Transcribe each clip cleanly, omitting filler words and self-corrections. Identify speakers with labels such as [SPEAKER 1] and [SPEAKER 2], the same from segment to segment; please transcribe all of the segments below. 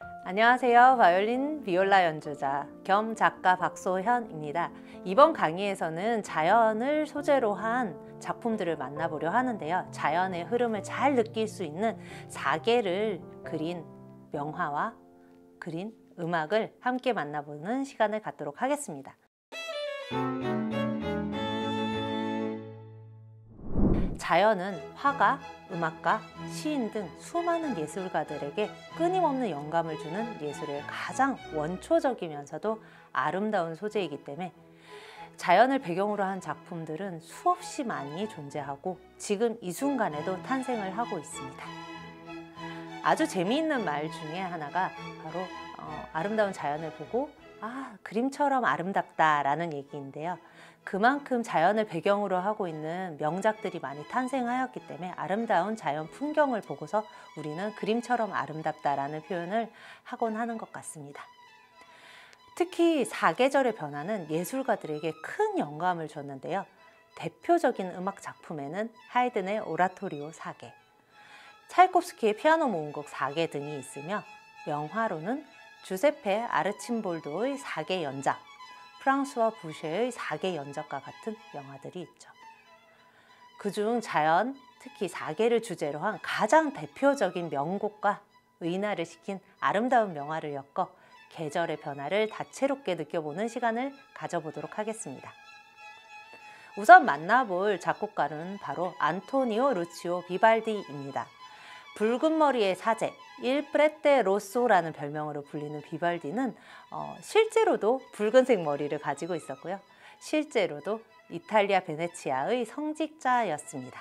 [SPEAKER 1] 안녕하세요. 바이올린 비올라 연주자 겸 작가 박소현입니다. 이번 강의에서는 자연을 소재로 한 작품들을 만나보려 하는데요. 자연의 흐름을 잘 느낄 수 있는 사계를 그린 명화와 그린 음악을 함께 만나보는 시간을 갖도록 하겠습니다. 자연은 화가, 음악가, 시인 등 수많은 예술가들에게 끊임없는 영감을 주는 예술의 가장 원초적이면서도 아름다운 소재이기 때문에 자연을 배경으로 한 작품들은 수없이 많이 존재하고 지금 이 순간에도 탄생을 하고 있습니다. 아주 재미있는 말 중에 하나가 바로 아름다운 자연을 보고 그림처럼 아름답다라는 얘기인데요. 그만큼 자연을 배경으로 하고 있는 명작들이 많이 탄생하였기 때문에 아름다운 자연 풍경을 보고서 우리는 그림처럼 아름답다라는 표현을 하곤 하는 것 같습니다. 특히 사계절의 변화는 예술가들에게 큰 영감을 줬는데요. 대표적인 음악 작품에는 하이든의 오라토리오 사계, 차이콥스키의 피아노 모음곡 사계 등이 있으며 명화로는 주세페 아르침볼도의 사계 연작, 프랑스와 부쉐의 사계 연작과 같은 영화들이 있죠. 그중 자연, 특히 사계를 주제로 한 가장 대표적인 명곡과 의나를 시킨 아름다운 명화를 엮어 계절의 변화를 다채롭게 느껴보는 시간을 가져보도록 하겠습니다. 우선 만나볼 작곡가는 바로 안토니오 루치오 비발디입니다. 붉은 머리의 사제, 일 프레테 로소라는 별명으로 불리는 비발디는 실제로도 붉은색 머리를 가지고 있었고요. 실제로도 이탈리아 베네치아의 성직자였습니다.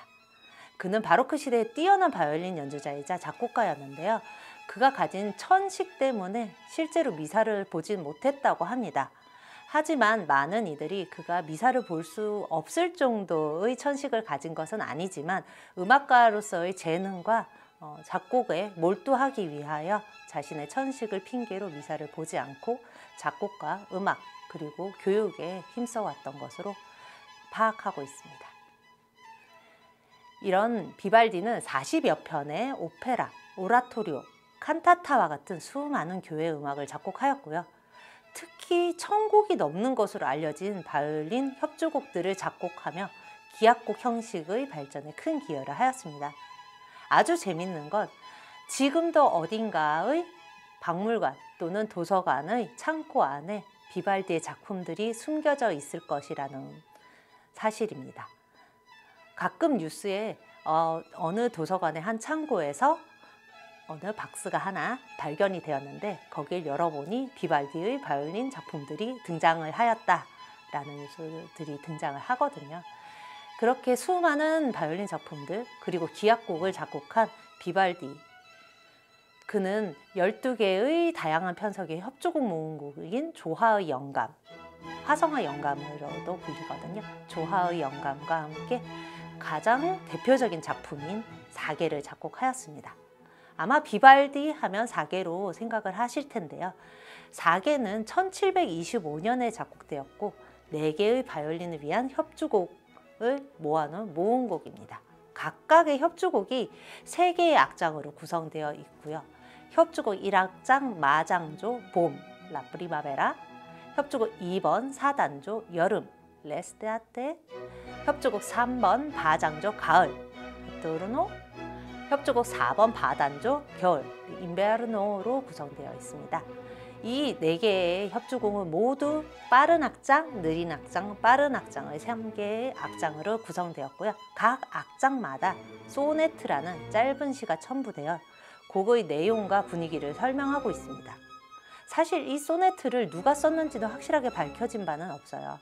[SPEAKER 1] 그는 바로크 시대의 뛰어난 바이올린 연주자이자 작곡가였는데요. 그가 가진 천식 때문에 실제로 미사를 보진 못했다고 합니다. 하지만 많은 이들이 그가 미사를 볼 수 없을 정도의 천식을 가진 것은 아니지만 음악가로서의 재능과 작곡에 몰두하기 위하여 자신의 천식을 핑계로 미사를 보지 않고 작곡과 음악 그리고 교육에 힘써왔던 것으로 파악하고 있습니다. 이런 비발디는 40여 편의 오페라, 오라토리오, 칸타타와 같은 수많은 교회 음악을 작곡하였고요. 특히 1000곡이 넘는 것으로 알려진 바이올린 협주곡들을 작곡하며 기악곡 형식의 발전에 큰 기여를 하였습니다. 아주 재밌는 건 지금도 어딘가의 박물관 또는 도서관의 창고 안에 비발디의 작품들이 숨겨져 있을 것이라는 사실입니다. 가끔 뉴스에 어느 도서관의 한 창고에서 어느 박스가 하나 발견이 되었는데 거길 열어보니 비발디의 바이올린 작품들이 등장을 하였다라는 뉴스들이 등장을 하거든요. 그렇게 수많은 바이올린 작품들 그리고 기악곡을 작곡한 비발디, 그는 12개의 다양한 편석의 협주곡 모음곡인 조화의 영감, 화성화 영감으로도 불리거든요. 조화의 영감과 함께 가장 대표적인 작품인 사계를 작곡하였습니다. 아마 비발디 하면 사계로 생각을 하실 텐데요. 사계는 1725년에 작곡되었고 4개의 바이올린을 위한 협주곡 을 모아놓은 모음곡입니다. 각각의 협주곡이 3개의 악장으로 구성되어 있고요. 협주곡 1악장 마장조 봄, 라프리마베라, 협주곡 2번 사단조 여름, 레스테아테, 협주곡 3번 바장조 가을, 토르노, 협주곡 4번 바단조 겨울, 인베르노로 구성되어 있습니다. 이 4개의 협주곡은 모두 빠른 악장, 느린 악장, 빠른 악장의 3개의 악장으로 구성되었고요. 각 악장마다 소네트라는 짧은 시가 첨부되어 곡의 내용과 분위기를 설명하고 있습니다. 사실 이 소네트를 누가 썼는지도 확실하게 밝혀진 바는 없어요.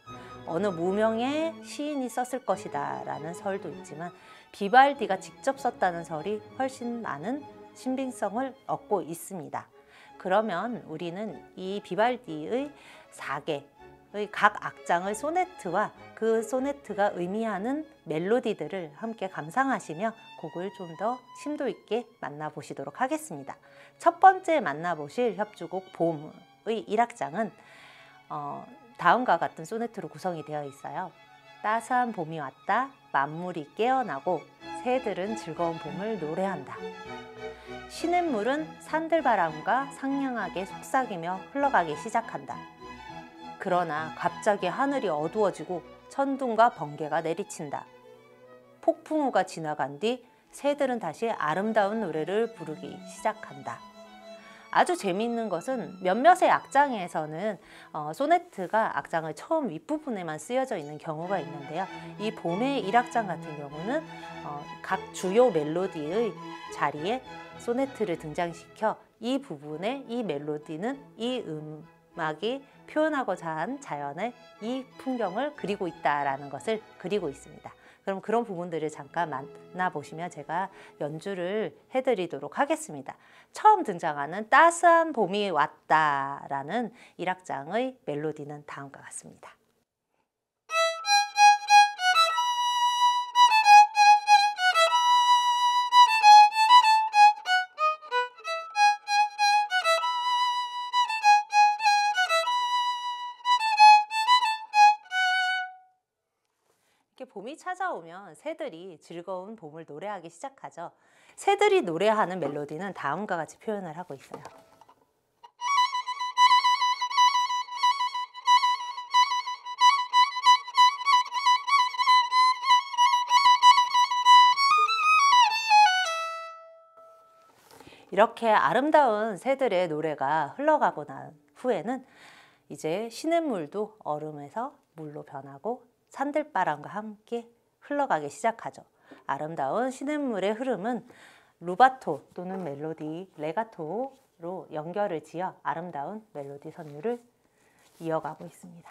[SPEAKER 1] 어느 무명의 시인이 썼을 것이다 라는 설도 있지만 비발디가 직접 썼다는 설이 훨씬 많은 신빙성을 얻고 있습니다. 그러면 우리는 이 비발디의 사계의 각 악장의 소네트와 그 소네트가 의미하는 멜로디들을 함께 감상하시며 곡을 좀 더 심도 있게 만나보시도록 하겠습니다. 첫 번째 만나보실 협주곡 봄의 1악장은 다음과 같은 소네트로 구성이 되어 있어요. 따스한 봄이 왔다, 만물이 깨어나고 새들은 즐거운 봄을 노래한다. 시냇물은 산들바람과 상냥하게 속삭이며 흘러가기 시작한다. 그러나 갑자기 하늘이 어두워지고 천둥과 번개가 내리친다. 폭풍우가 지나간 뒤 새들은 다시 아름다운 노래를 부르기 시작한다. 아주 재미있는 것은 몇몇의 악장에서는 소네트가 악장의 처음 윗부분에만 쓰여져 있는 경우가 있는데요. 이 봄의 1악장 같은 경우는 각 주요 멜로디의 자리에 소네트를 등장시켜 이 부분에 이 멜로디는 이 음악이 표현하고자 한 자연의 이 풍경을 그리고 있다라는 것을 그리고 있습니다. 그럼 그런 부분들을 잠깐 만나보시면 제가 연주를 해드리도록 하겠습니다. 처음 등장하는 따스한 봄이 왔다라는 1악장의 멜로디는 다음과 같습니다. 이렇게 봄이 찾아오면 새들이 즐거운 봄을 노래하기 시작하죠. 새들이 노래하는 멜로디는 다음과 같이 표현을 하고 있어요. 이렇게 아름다운 새들의 노래가 흘러가고 난 후에는 이제 시냇물도 얼음에서 물로 변하고 산들바람과 함께 흘러가기 시작하죠. 아름다운 시냇물의 흐름은 루바토 또는 멜로디 레가토로 연결을 지어 아름다운 멜로디 선율을 이어가고 있습니다.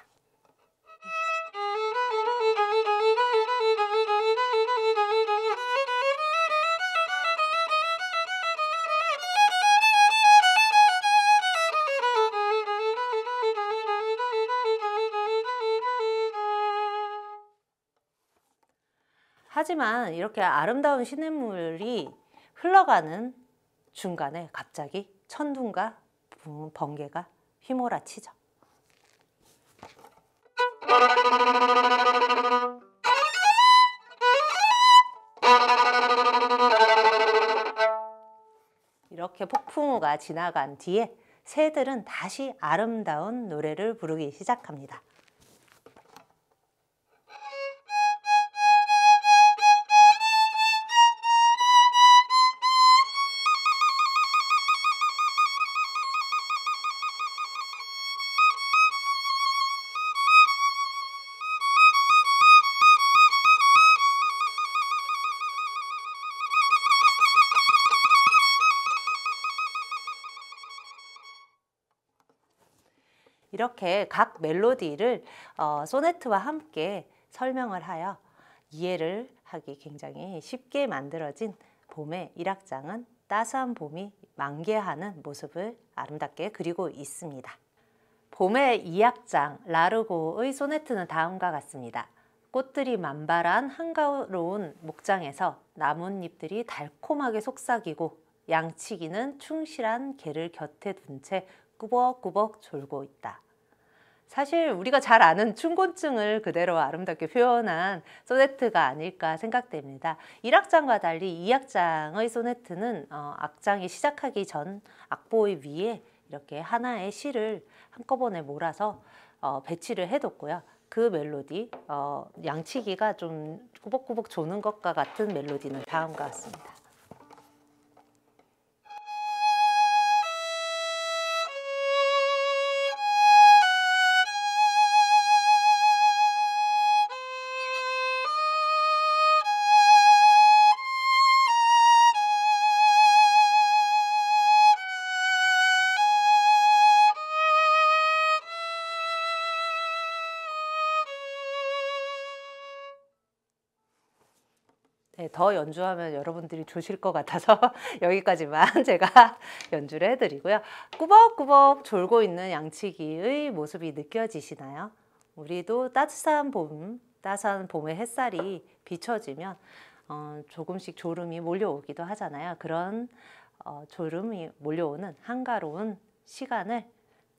[SPEAKER 1] 하지만 이렇게 아름다운 시냇물이 흘러가는 중간에 갑자기 천둥과 번개가 휘몰아치죠. 이렇게 폭풍우가 지나간 뒤에 새들은 다시 아름다운 노래를 부르기 시작합니다. 이렇게 각 멜로디를 소네트와 함께 설명을 하여 이해를 하기 굉장히 쉽게 만들어진 봄의 1악장은 따스한 봄이 만개하는 모습을 아름답게 그리고 있습니다. 봄의 2악장 라르고의 소네트는 다음과 같습니다. 꽃들이 만발한 한가로운 목장에서 나뭇잎들이 달콤하게 속삭이고 양치기는 충실한 개를 곁에 둔 채 꾸벅꾸벅 졸고 있다. 사실 우리가 잘 아는 춘곤증을 그대로 아름답게 표현한 소네트가 아닐까 생각됩니다. 1악장과 달리 2악장의 소네트는 악장이 시작하기 전 악보의 위에 이렇게 하나의 시를 한꺼번에 몰아서 배치를 해뒀고요. 그 멜로디, 양치기가 좀 꾸벅꾸벅 조는 것과 같은 멜로디는 다음과 같습니다. 네, 더 연주하면 여러분들이 조실 것 같아서 여기까지만 제가 연주를 해드리고요. 꾸벅꾸벅 졸고 있는 양치기의 모습이 느껴지시나요? 우리도 따스한 봄의 햇살이 비춰지면 조금씩 졸음이 몰려오기도 하잖아요. 그런 졸음이 몰려오는 한가로운 시간을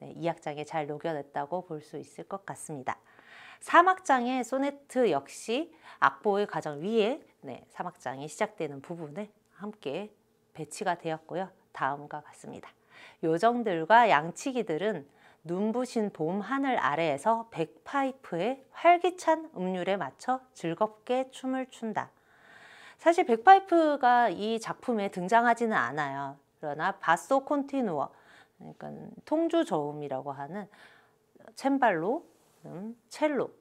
[SPEAKER 1] 이 악장에 잘 녹여냈다고 볼 수 있을 것 같습니다. 사막장의 소네트 역시 악보의 가장 위에 사막장이 시작되는 부분에 함께 배치가 되었고요. 다음과 같습니다. 요정들과 양치기들은 눈부신 봄 하늘 아래에서 백파이프의 활기찬 음률에 맞춰 즐겁게 춤을 춘다. 사실 백파이프가 이 작품에 등장하지는 않아요. 그러나 바소 콘티누어, 그러니까 통주 저음이라고 하는 챈발로, 첼로,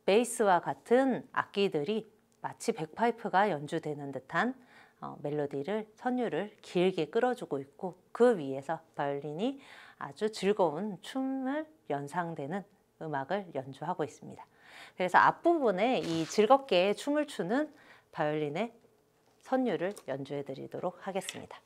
[SPEAKER 1] 베이스와 같은 악기들이 마치 백파이프가 연주되는 듯한 멜로디를, 선율을 길게 끌어주고 있고, 그 위에서 바이올린이 아주 즐거운 춤을 연상되는 음악을 연주하고 있습니다. 그래서 앞부분에 이 즐겁게 춤을 추는 바이올린의 선율을 연주해 드리도록 하겠습니다.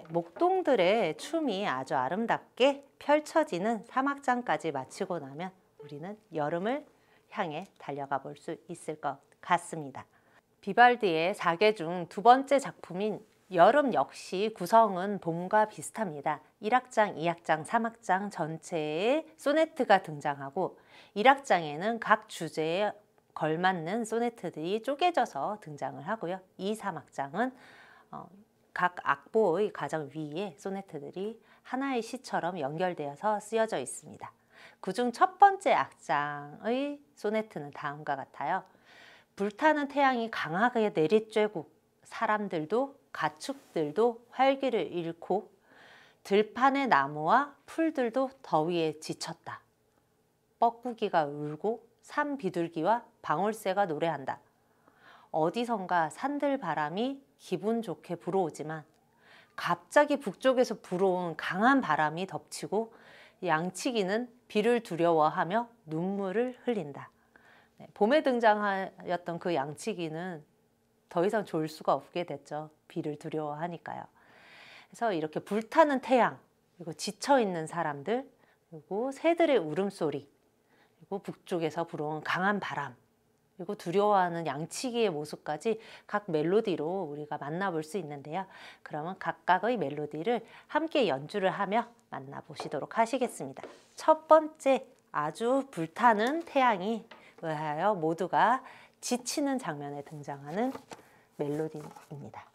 [SPEAKER 1] 목동들의 춤이 아주 아름답게 펼쳐지는 사막장까지 마치고 나면 우리는 여름을 향해 달려가 볼 수 있을 것 같습니다. 비발디의 4개 중 두 번째 작품인 여름 역시 구성은 봄과 비슷합니다. 1악장, 2악장, 3악장 전체에 소네트가 등장하고 1악장에는 각 주제에 걸맞는 소네트들이 쪼개져서 등장을 하고요. 2, 3악장은 각 악보의 가장 위에 소네트들이 하나의 시처럼 연결되어서 쓰여져 있습니다. 그중 첫 번째 악장의 소네트는 다음과 같아요. 불타는 태양이 강하게 내리쬐고 사람들도 가축들도 활기를 잃고 들판의 나무와 풀들도 더위에 지쳤다. 뻐꾸기가 울고 산 비둘기와 방울새가 노래한다. 어디선가 산들바람이 기분 좋게 불어오지만 갑자기 북쪽에서 불어온 강한 바람이 덮치고 양치기는 비를 두려워하며 눈물을 흘린다. 봄에 등장하였던 그 양치기는 더 이상 졸 수가 없게 됐죠. 비를 두려워하니까요. 그래서 이렇게 불타는 태양, 그리고 지쳐있는 사람들, 그리고 새들의 울음소리, 그리고 북쪽에서 불어온 강한 바람, 그리고 두려워하는 양치기의 모습까지 각 멜로디로 우리가 만나볼 수 있는데요. 그러면 각각의 멜로디를 함께 연주를 하며 만나보시도록 하시겠습니다. 첫 번째, 아주 불타는 태양이 의하여 모두가 지치는 장면에 등장하는 멜로디입니다.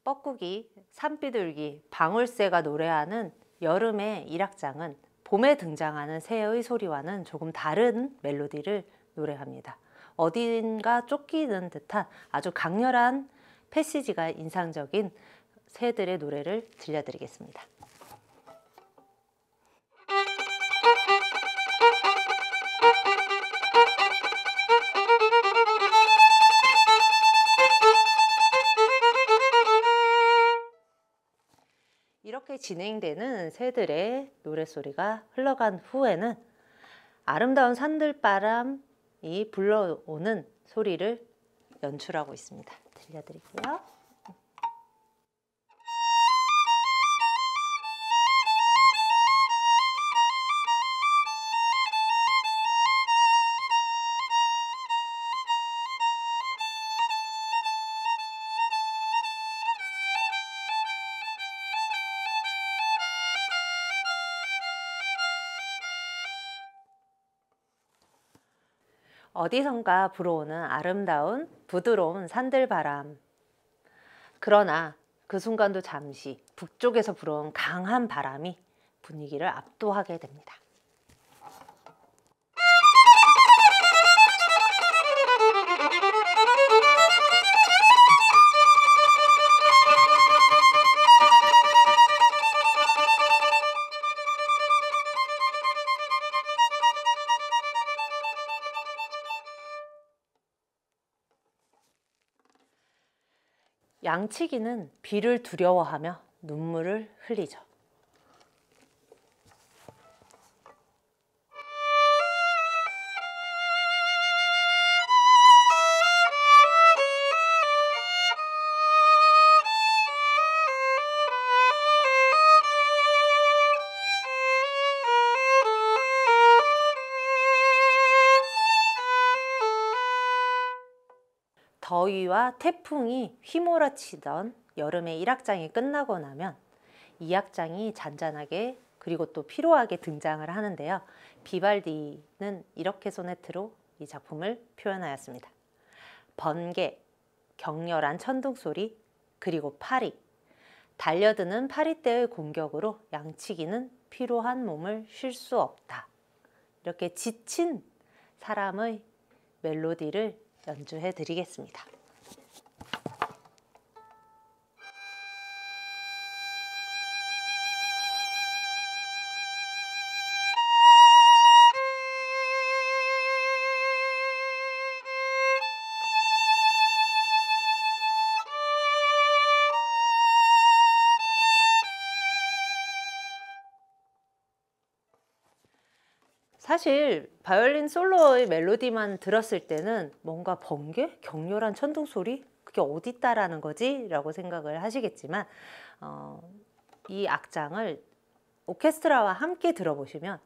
[SPEAKER 1] 뻐꾸기, 산비둘기, 방울새가 노래하는 여름의 1악장은 봄에 등장하는 새의 소리와는 조금 다른 멜로디를 노래합니다. 어딘가 쫓기는 듯한 아주 강렬한 패시지가 인상적인 새들의 노래를 들려드리겠습니다. 이렇게 진행되는 새들의 노랫소리가 흘러간 후에는 아름다운 산들바람이 불러오는 소리를 연출하고 있습니다. 들려드릴게요. 어디선가 불어오는 아름다운 부드러운 산들바람. 그러나 그 순간도 잠시 북쪽에서 불어온 강한 바람이 분위기를 압도하게 됩니다. 양치기는 비를 두려워하며 눈물을 흘리죠. 더위와 태풍이 휘몰아치던 여름의 1악장이 끝나고 나면 2악장이 잔잔하게 그리고 또 피로하게 등장을 하는데요. 비발디는 이렇게 소네트로 이 작품을 표현하였습니다. 번개, 격렬한 천둥소리, 그리고 파리, 달려드는 파리떼의 공격으로 양치기는 피로한 몸을 쉴 수 없다. 이렇게 지친 사람의 멜로디를 연주해 드리겠습니다. 사실 바이올린 솔로의 멜로디만 들었을 때는 뭔가 번개? 격렬한 천둥소리? 그게 어디 있다라는 거지? 라고 생각을 하시겠지만 이 악장을 오케스트라와 함께 들어보시면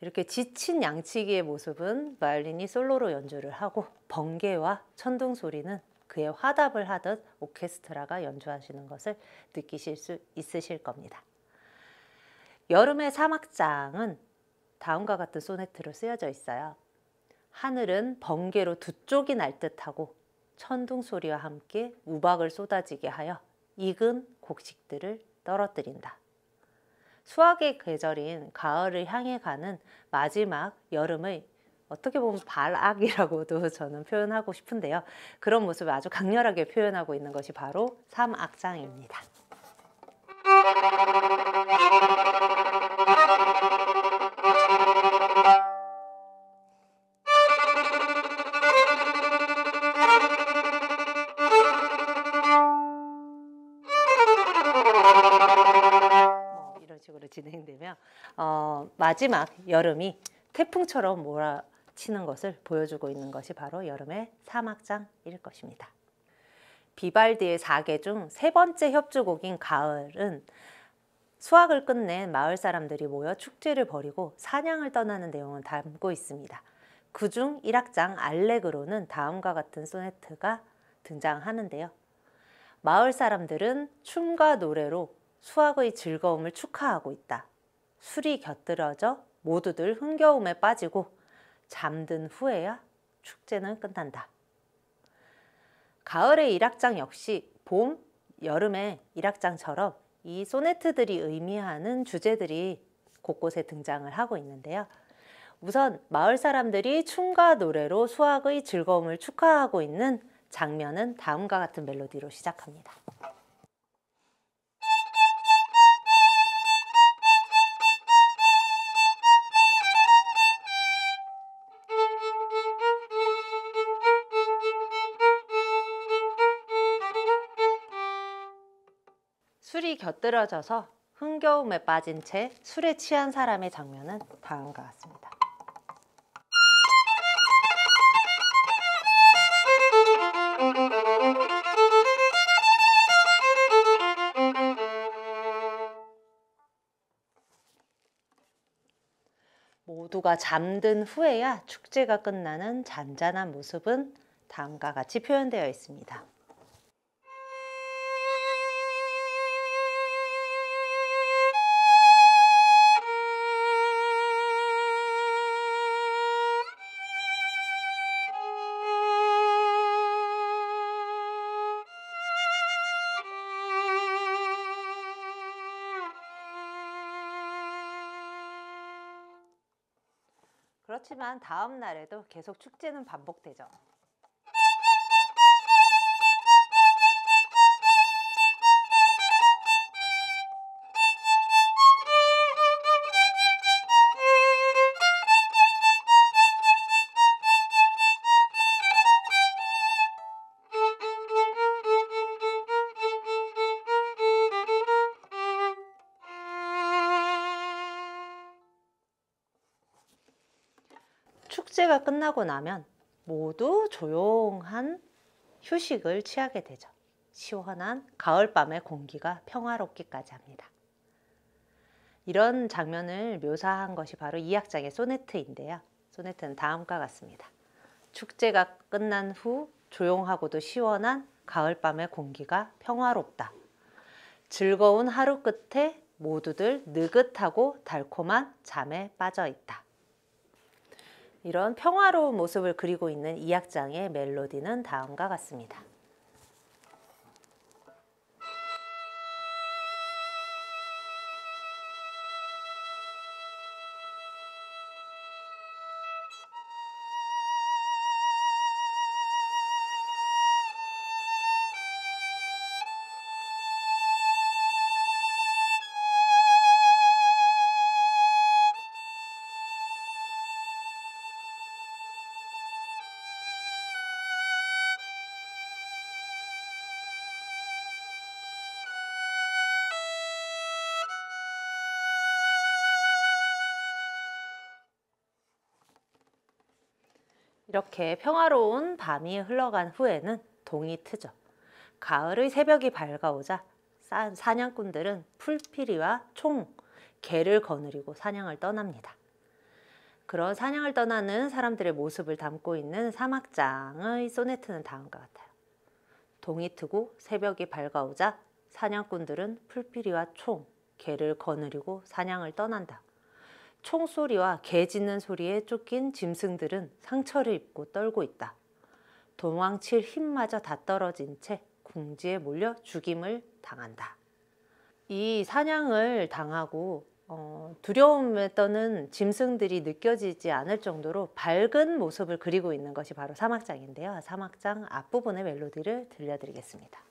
[SPEAKER 1] 이렇게 지친 양치기의 모습은 바이올린이 솔로로 연주를 하고 번개와 천둥소리는 그에 화답을 하듯 오케스트라가 연주하시는 것을 느끼실 수 있으실 겁니다. 여름의 3악장은 다음과 같은 소네트로 쓰여져 있어요. 하늘은 번개로 두 쪽이 날 듯하고 천둥소리와 함께 우박을 쏟아지게 하여 익은 곡식들을 떨어뜨린다. 수확의 계절인 가을을 향해 가는 마지막 여름의 어떻게 보면 발악이라고도 저는 표현하고 싶은데요. 그런 모습을 아주 강렬하게 표현하고 있는 것이 바로 3악장입니다. 이런 식으로 진행되며 마지막 여름이 태풍처럼 몰아치는 것을 보여주고 있는 것이 바로 여름의 3악장일 것입니다. 비발디의 4개 중 세 번째 협주곡인 가을은 수확을 끝낸 마을 사람들이 모여 축제를 벌이고 사냥을 떠나는 내용을 담고 있습니다. 그중 1악장 알레그로는 다음과 같은 소네트가 등장하는데요. 마을 사람들은 춤과 노래로 수확의 즐거움을 축하하고 있다. 술이 곁들여져 모두들 흥겨움에 빠지고 잠든 후에야 축제는 끝난다. 가을의 1악장 역시 봄, 여름의 1악장처럼 이 소네트들이 의미하는 주제들이 곳곳에 등장을 하고 있는데요. 우선 마을 사람들이 춤과 노래로 수확의 즐거움을 축하하고 있는 장면은 다음과 같은 멜로디로 시작합니다. 술이 곁들여져서 흥겨움에 빠진 채 술에 취한 사람의 장면은 다음과 같습니다. 모두가 잠든 후에야 축제가 끝나는 잔잔한 모습은 다음과 같이 표현되어 있습니다. 그렇지만 다음 날에도 계속 축제는 반복되죠. 축제가 끝나고 나면 모두 조용한 휴식을 취하게 되죠. 시원한 가을밤의 공기가 평화롭기까지 합니다. 이런 장면을 묘사한 것이 바로 이 악장의 소네트인데요. 소네트는 다음과 같습니다. 축제가 끝난 후 조용하고도 시원한 가을밤의 공기가 평화롭다. 즐거운 하루 끝에 모두들 느긋하고 달콤한 잠에 빠져 있다. 이런 평화로운 모습을 그리고 있는 이 악장의 멜로디는 다음과 같습니다. 이렇게 평화로운 밤이 흘러간 후에는 동이 트죠. 가을의 새벽이 밝아오자 사냥꾼들은 풀피리와 총, 개를 거느리고 사냥을 떠납니다. 그런 사냥을 떠나는 사람들의 모습을 담고 있는 3악장의 소네트는 다음과 같아요. 동이 트고 새벽이 밝아오자 사냥꾼들은 풀피리와 총, 개를 거느리고 사냥을 떠난다. 총소리와 개 짖는 소리에 쫓긴 짐승들은 상처를 입고 떨고 있다. 도망칠 힘마저 다 떨어진 채 궁지에 몰려 죽임을 당한다. 이 사냥을 당하고 두려움에 떠는 짐승들이 느껴지지 않을 정도로 밝은 모습을 그리고 있는 것이 바로 3악장인데요. 3악장 앞부분의 멜로디를 들려드리겠습니다.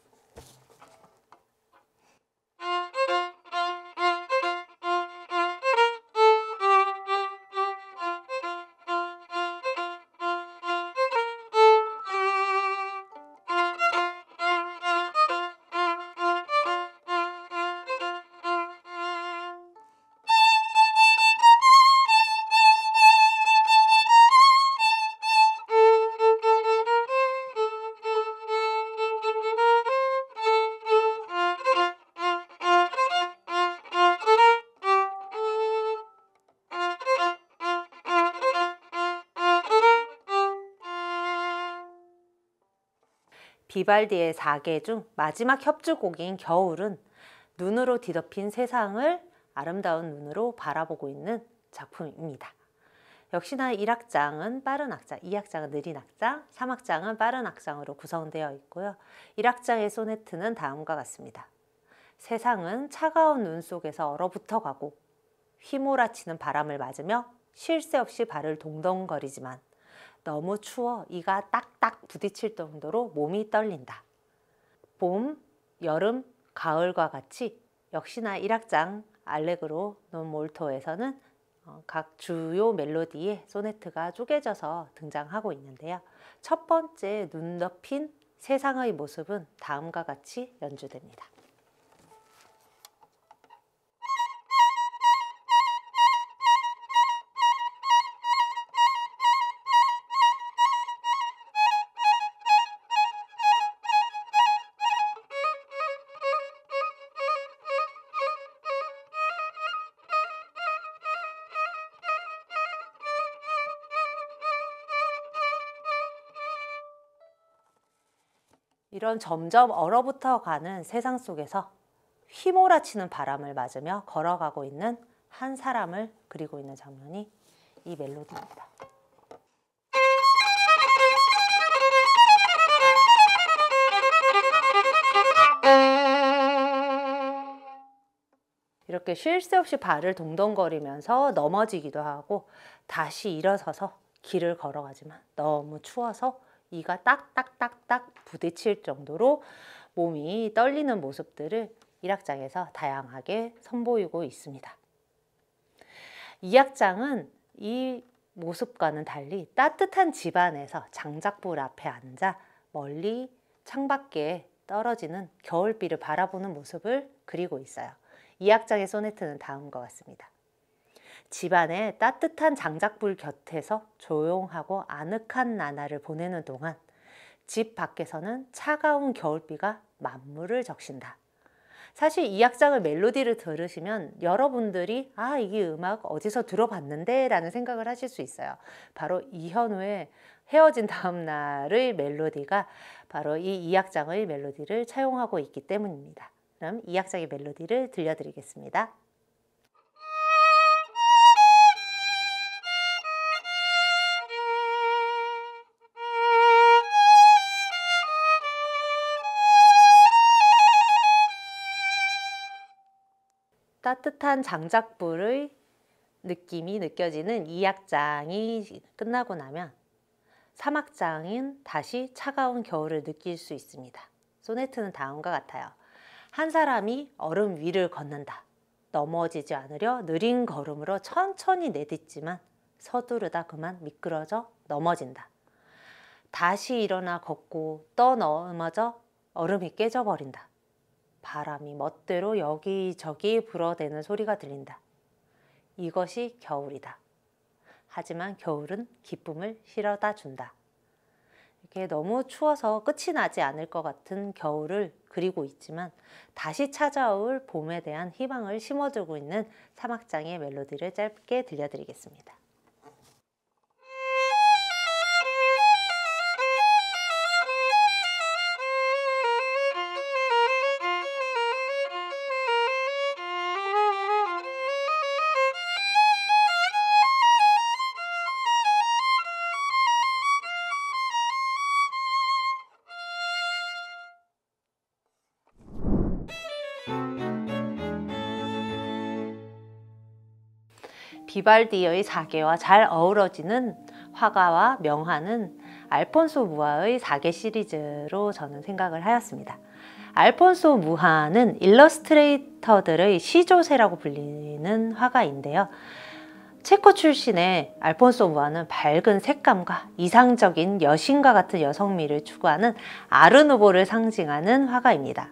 [SPEAKER 1] 비발디의 4개 중 마지막 협주곡인 겨울은 눈으로 뒤덮인 세상을 아름다운 눈으로 바라보고 있는 작품입니다. 역시나 1악장은 빠른 악장, 2악장은 느린 악장, 3악장은 빠른 악장으로 구성되어 있고요. 1악장의 소네트는 다음과 같습니다. 세상은 차가운 눈 속에서 얼어붙어 가고 휘몰아치는 바람을 맞으며 쉴 새 없이 발을 동동거리지만 너무 추워 이가 딱딱 부딪힐 정도로 몸이 떨린다. 봄, 여름, 가을과 같이 역시나 1악장 알레그로 논 몰토에서는 각 주요 멜로디에 소네트가 쪼개져서 등장하고 있는데요. 첫 번째 눈 덮인 세상의 모습은 다음과 같이 연주됩니다. 이런 점점 얼어붙어 가는 세상 속에서 휘몰아치는 바람을 맞으며 걸어가고 있는 한 사람을 그리고 있는 장면이 이 멜로디입니다. 이렇게 쉴 새 없이 발을 동동거리면서 넘어지기도 하고 다시 일어서서 길을 걸어가지만 너무 추워서 이가 딱딱딱딱 부딪힐 정도로 몸이 떨리는 모습들을 1악장에서 다양하게 선보이고 있습니다. 2악장은 이 모습과는 달리 따뜻한 집안에서 장작불 앞에 앉아 멀리 창밖에 떨어지는 겨울비를 바라보는 모습을 그리고 있어요. 2악장의 소네트는 다음과 같습니다. 집안의 따뜻한 장작불 곁에서 조용하고 아늑한 나날을 보내는 동안 집 밖에서는 차가운 겨울비가 만물을 적신다. 사실 이 악장의 멜로디를 들으시면 여러분들이 이게 음악 어디서 들어봤는데 라는 생각을 하실 수 있어요. 바로 이현우의 헤어진 다음 날의 멜로디가 바로 이 악장의 멜로디를 차용하고 있기 때문입니다. 그럼 이 악장의 멜로디를 들려드리겠습니다. 따뜻한 장작불의 느낌이 느껴지는 2악장이 끝나고 나면 3악장은 다시 차가운 겨울을 느낄 수 있습니다. 소네트는 다음과 같아요. 한 사람이 얼음 위를 걷는다. 넘어지지 않으려 느린 걸음으로 천천히 내딛지만 서두르다 그만 미끄러져 넘어진다. 다시 일어나 걷고 또 넘어져 얼음이 깨져버린다. 바람이 멋대로 여기저기 불어대는 소리가 들린다. 이것이 겨울이다. 하지만 겨울은 기쁨을 실어다 준다. 이렇게 너무 추워서 끝이 나지 않을 것 같은 겨울을 그리고 있지만 다시 찾아올 봄에 대한 희망을 심어주고 있는 3악장의 멜로디를 짧게 들려드리겠습니다. 비발디의 사계와 잘 어우러지는 화가와 명화는 알폰소 무아의 사계 시리즈로 저는 생각을 하였습니다. 알폰소 무아는 일러스트레이터들의 시조세라고 불리는 화가인데요. 체코 출신의 알폰소 무아는 밝은 색감과 이상적인 여신과 같은 여성미를 추구하는 아르누보를 상징하는 화가입니다.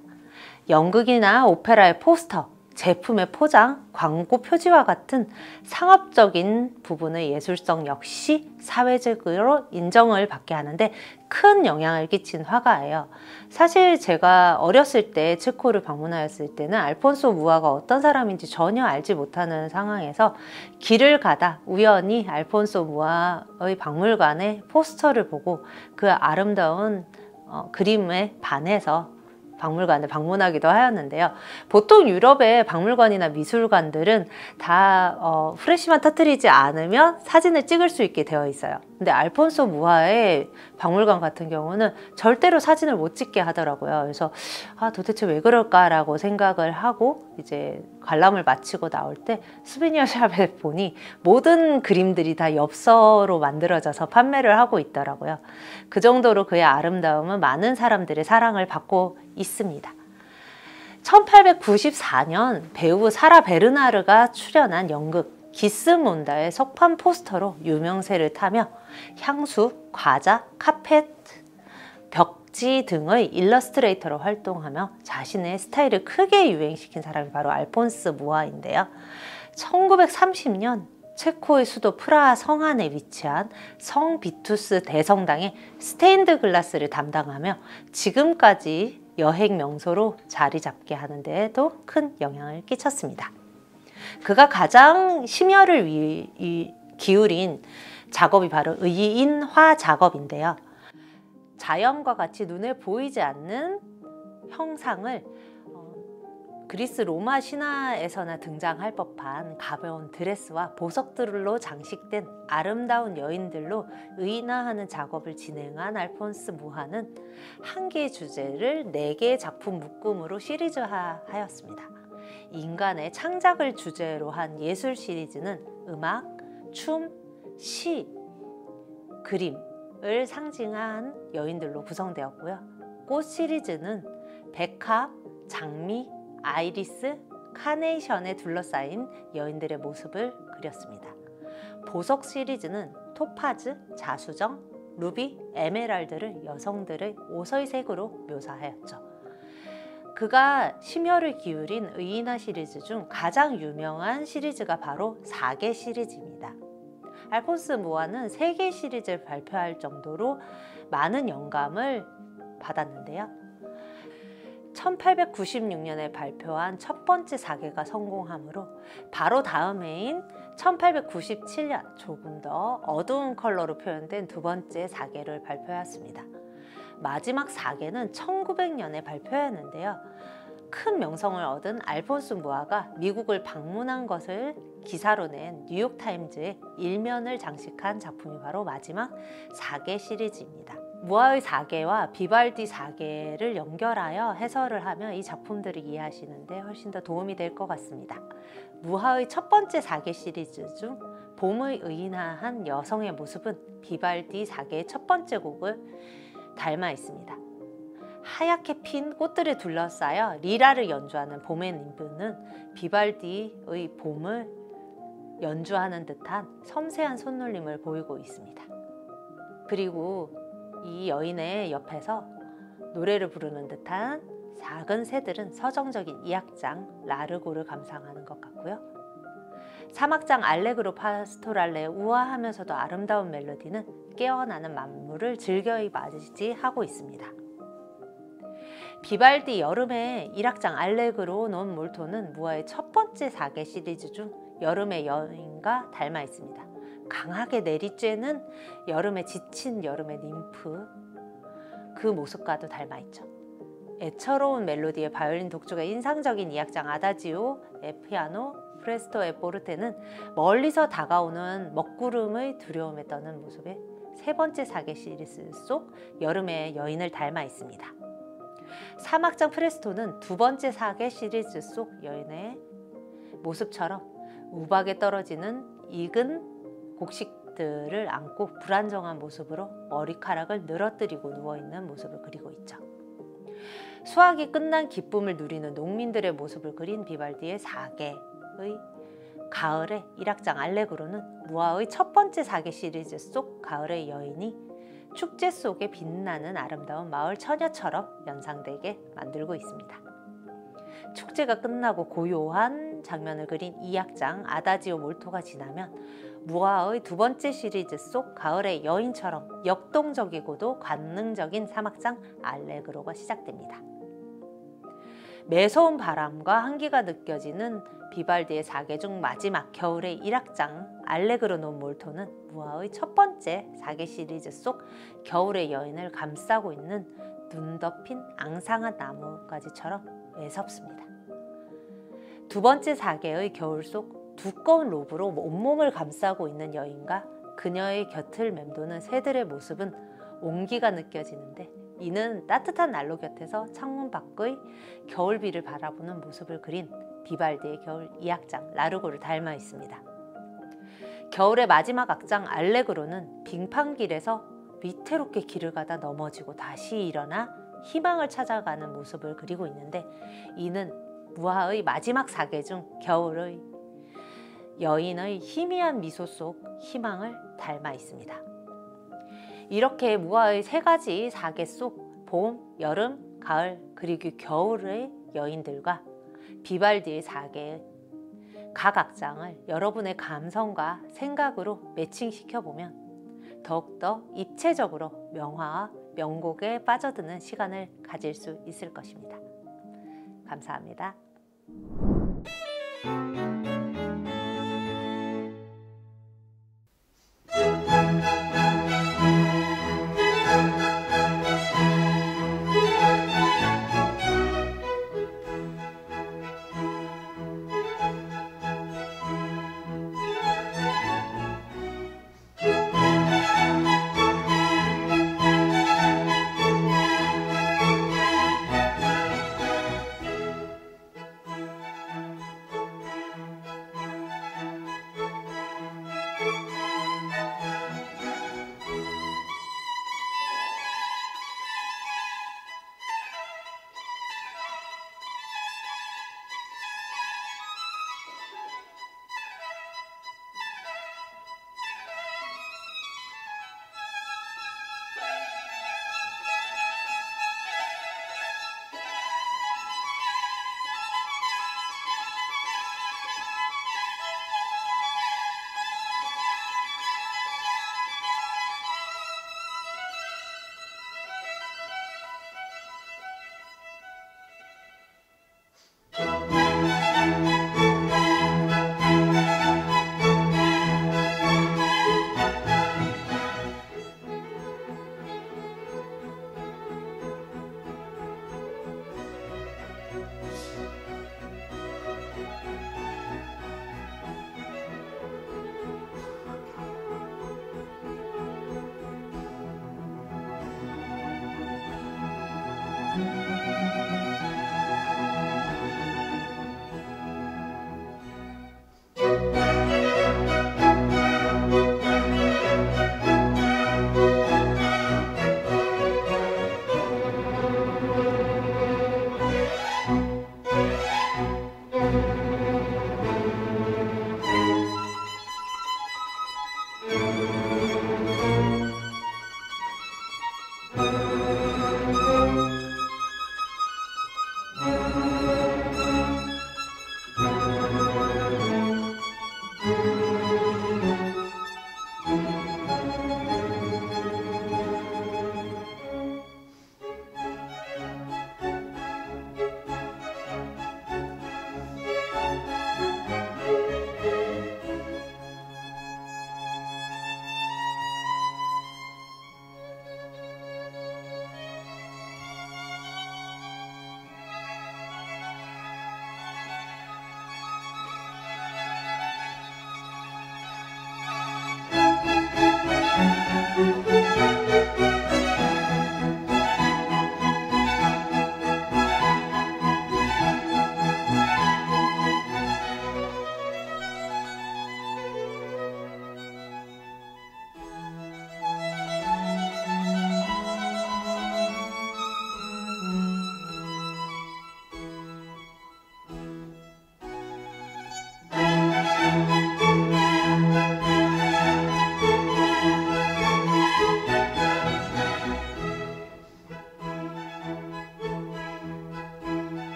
[SPEAKER 1] 연극이나 오페라의 포스터, 제품의 포장, 광고 표지와 같은 상업적인 부분의 예술성 역시 사회적으로 인정을 받게 하는데 큰 영향을 끼친 화가예요. 사실 제가 어렸을 때 체코를 방문하였을 때는 알폰소 무아가 어떤 사람인지 전혀 알지 못하는 상황에서 길을 가다 우연히 알폰소 무아의 박물관의 포스터를 보고 그 아름다운 그림에 반해서 박물관을 방문하기도 하였는데요. 보통 유럽의 박물관이나 미술관들은 다 프레시만 터뜨리지 않으면 사진을 찍을 수 있게 되어 있어요. 근데 알폰소 무아의 박물관 같은 경우는 절대로 사진을 못 찍게 하더라고요. 그래서 도대체 왜 그럴까라고 생각을 하고 이제 관람을 마치고 나올 때 수비니어 샵에 보니 모든 그림들이 다 엽서로 만들어져서 판매를 하고 있더라고요. 그 정도로 그의 아름다움은 많은 사람들의 사랑을 받고 있습니다. 1894년 배우 사라 베르나르가 출연한 연극 기스몬다의 석판 포스터로 유명세를 타며 향수, 과자, 카펫, 벽지 등의 일러스트레이터로 활동하며 자신의 스타일을 크게 유행시킨 사람이 바로 알폰소 무아인데요. 1930년 체코의 수도 프라하 성안에 위치한 성 비투스 대성당의 스테인드 글라스를 담당하며 지금까지 여행 명소로 자리 잡게 하는 데에도 큰 영향을 끼쳤습니다. 그가 가장 심혈을 기울인 작업이 바로 의인화 작업인데요. 자연과 같이 눈에 보이지 않는 형상을 그리스 로마 신화에서나 등장할 법한 가벼운 드레스와 보석들로 장식된 아름다운 여인들로 의인화하는 작업을 진행한 알폰소 무아는 한 개의 주제를 4개의 작품 묶음으로 시리즈화하였습니다. 인간의 창작을 주제로 한 예술 시리즈는 음악, 춤, 시, 그림을 상징한 여인들로 구성되었고요. 꽃 시리즈는 백합, 장미, 아이리스, 카네이션에 둘러싸인 여인들의 모습을 그렸습니다. 보석 시리즈는 토파즈, 자수정, 루비, 에메랄드를 여성들의 옷의 색으로 묘사하였죠. 그가 심혈을 기울인 의인화 시리즈 중 가장 유명한 시리즈가 바로 사계 시리즈입니다. 알폰스 무아는 3개 시리즈를 발표할 정도로 많은 영감을 받았는데요. 1896년에 발표한 첫 번째 사계가 성공하므로 바로 다음 해인 1897년 조금 더 어두운 컬러로 표현된 두 번째 사계를 발표했습니다. 마지막 사계는 1900년에 발표했는데요. 큰 명성을 얻은 알폰스 무아가 미국을 방문한 것을 기사로 낸 뉴욕타임즈의 일면을 장식한 작품이 바로 마지막 사계 시리즈입니다. 무아의 사계와 비발디 사계를 연결하여 해설을 하면 이 작품들을 이해하시는데 훨씬 더 도움이 될 것 같습니다. 무아의 첫 번째 사계 시리즈 중 봄의 의인화한 여성의 모습은 비발디 사계의 첫 번째 곡을 닮아 있습니다. 하얗게 핀 꽃들을 둘러싸여 리라를 연주하는 봄의 님프는 비발디의 봄을 연주하는 듯한 섬세한 손놀림을 보이고 있습니다. 그리고 이 여인의 옆에서 노래를 부르는 듯한 작은 새들은 서정적인 이 악장 라르고를 감상하는 것 같고요. 3악장 알레그로 파스토랄레의 우아하면서도 아름다운 멜로디는 깨어나는 만물을 즐거이 맞이하고 있습니다. 비발디 여름의 1악장 알레그로 논 몰토는 무아의 첫 번째 사계 시리즈 중 여름의 여인과 닮아 있습니다. 강하게 내리쬐는 여름에 지친 여름의 님프, 그 모습과도 닮아 있죠. 애처로운 멜로디의 바이올린 독주가 인상적인 2악장 아다지오의 피아노, 프레스토의 포르테는 멀리서 다가오는 먹구름의 두려움에 떠는 모습의 세 번째 사계 시리즈 속 여름의 여인을 닮아 있습니다. 3악장 프레스토는 두 번째 사계 시리즈 속 여인의 모습처럼 우박에 떨어지는 익은 곡식들을 안고 불안정한 모습으로 머리카락을 늘어뜨리고 누워있는 모습을 그리고 있죠. 수확이 끝난 기쁨을 누리는 농민들의 모습을 그린 비발디의 사계의 가을의 1악장 알레그로는 무아의 첫 번째 사계 시리즈 속 가을의 여인이 축제 속에 빛나는 아름다운 마을 처녀처럼 연상되게 만들고 있습니다. 축제가 끝나고 고요한 장면을 그린 2악장 아다지오 몰토가 지나면 무아의 두 번째 시리즈 속 가을의 여인처럼 역동적이고도 관능적인 3악장 알레그로가 시작됩니다. 매서운 바람과 한기가 느껴지는 비발디의 사계 중 마지막 겨울의 1악장 알레그로 논 몰토는 무아의 첫 번째 사계 시리즈 속 겨울의 여인을 감싸고 있는 눈 덮인 앙상한 나뭇가지처럼 매섭습니다. 두 번째 사계의 겨울 속 두꺼운 로브로 온몸을 감싸고 있는 여인과 그녀의 곁을 맴도는 새들의 모습은 온기가 느껴지는데 이는 따뜻한 난로 곁에서 창문 밖의 겨울비를 바라보는 모습을 그린 비발디의 겨울 2악장 라르고를 닮아 있습니다. 겨울의 마지막 악장 알레그로는 빙판길에서 위태롭게 길을 가다 넘어지고 다시 일어나 희망을 찾아가는 모습을 그리고 있는데 이는 무아의 마지막 사계 중 겨울의 여인의 희미한 미소 속 희망을 닮아 있습니다. 이렇게 무아의 세 가지 사계 속 봄, 여름, 가을 그리고 겨울의 여인들과 비발디의 사계의 각 악장을 여러분의 감성과 생각으로 매칭시켜보면 더욱더 입체적으로 명화와 명곡에 빠져드는 시간을 가질 수 있을 것입니다. 감사합니다.